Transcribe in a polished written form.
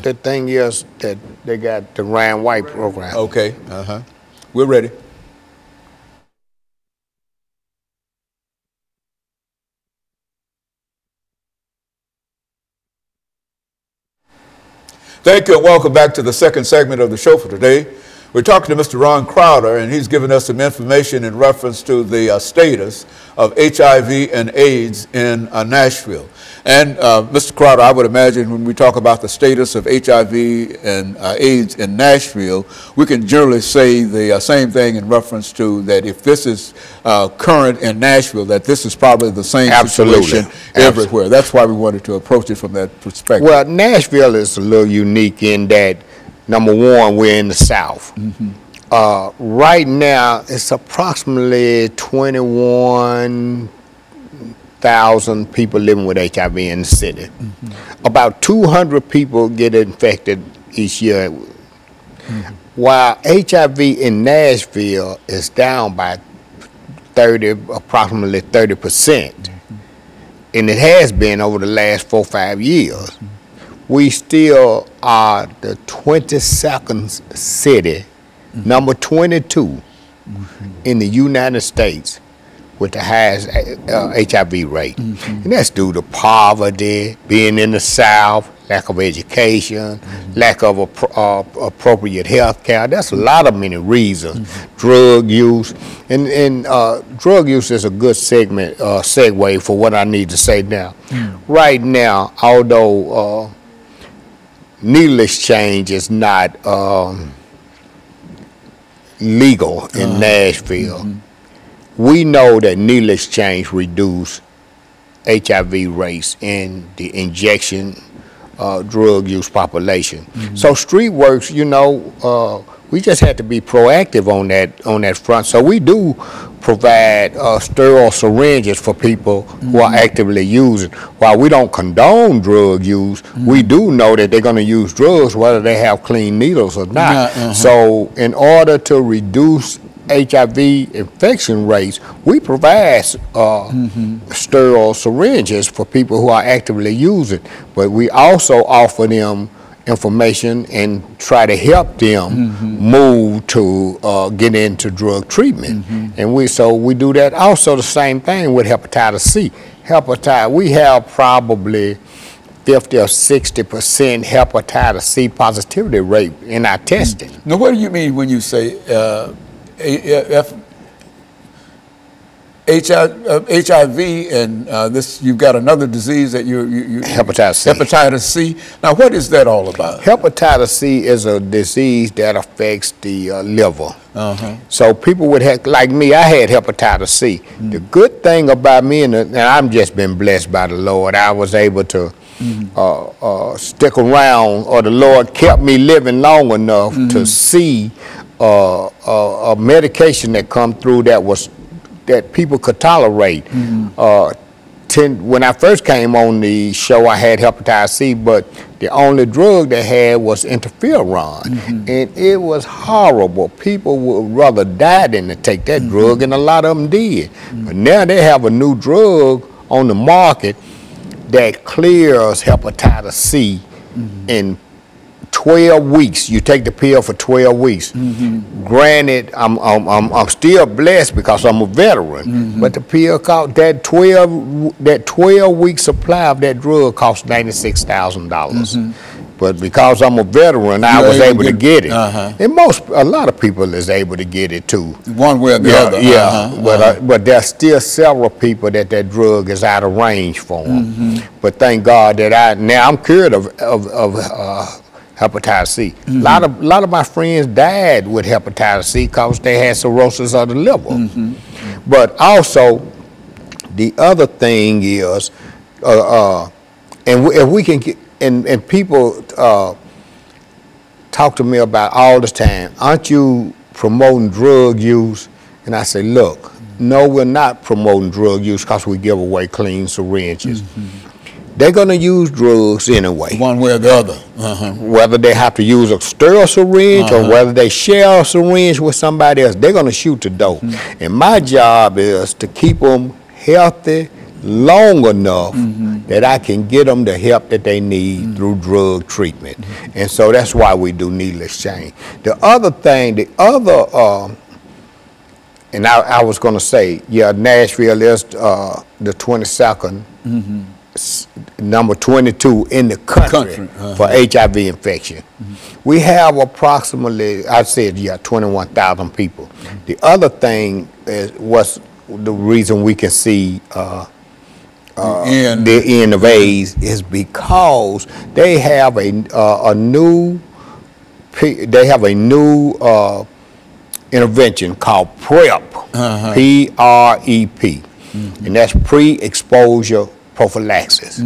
the thing is that they got the Ryan White program. Okay. We're ready. Thank you and welcome back to the second segment of the show for today. We're talking to Mr. Ron Crowder, and he's given us some information in reference to the status of HIV and AIDS in Nashville. And Mr. Crowder, I would imagine when we talk about the status of HIV and AIDS in Nashville, we can generally say the same thing in reference to that if this is current in Nashville, that this is probably the same situation everywhere. That's why we wanted to approach it from that perspective. Well, Nashville is a little unique in that, number one, we're in the South. Right now, it's approximately 21,000 people living with HIV in the city. About 200 people get infected each year. While HIV in Nashville is down by approximately 30%, and it has been over the last 4 or 5 years. We still are the 22nd city, number 22 in the United States with the highest HIV rate. And that's due to poverty, being in the South, lack of education, lack of appropriate health care. That's a lot of many reasons. Drug use. And drug use is a good segue for what I need to say now. Right now, although needle exchange is not legal in Nashville, we know that needle exchange reduce HIV rates in the injection drug use population. So street works, you know, we just had to be proactive on that front. So we do provide sterile syringes for people who are actively using. While we don't condone drug use, we do know that they're going to use drugs whether they have clean needles or not. So in order to reduce HIV infection rates, we provide sterile syringes for people who are actively using, but we also offer them information and try to help them move to get into drug treatment. And we do that. Also the same thing with hepatitis C. We have probably 50 or 60% hepatitis C positivity rate in our testing. Now, what do you mean when you say HIV and this, you've got another disease that hepatitis C. Hepatitis C. Now, what is that all about? Hepatitis C is a disease that affects the liver. So people would have, like me, I had hepatitis C. The good thing about me, and I've just been blessed by the Lord, I was able to stick around, or the Lord kept me living long enough to see a medication that come through that people could tolerate. When I first came on the show, I had hepatitis C, but the only drug they had was interferon, and it was horrible. People would rather die than to take that drug, and a lot of them did. But now they have a new drug on the market that clears hepatitis C in 12 weeks. You take the pill for 12 weeks. Granted, I'm still blessed because I'm a veteran, but the pill cost, that 12-week supply of that drug cost $96,000. But because I'm a veteran, I was able to get it. And a lot of people is able to get it too. One way or the other. But there's still several people that drug is out of range for them. But thank God that I'm cured of hepatitis C. A lot of my friends died with hepatitis C because they had cirrhosis of the liver. But also, the other thing is, if we can get, and people talk to me about all the time, aren't you promoting drug use? And I say, look, no, we're not promoting drug use because we give away clean syringes. They're going to use drugs anyway. One way or the other. Whether they have to use a sterile syringe or whether they share a syringe with somebody else, they're going to shoot the dope. And my job is to keep them healthy, long enough that I can get them the help that they need through drug treatment. And so that's why we do needle exchange. The other thing, and I was going to say, yeah, Nashville is the 22nd, number 22 in the country for HIV infection. We have approximately, I said, 21,000 people. The other thing was the reason we can see the end of AIDS is because they have a new intervention called PrEP, P-R-E-P, and that's pre-exposure prophylaxis.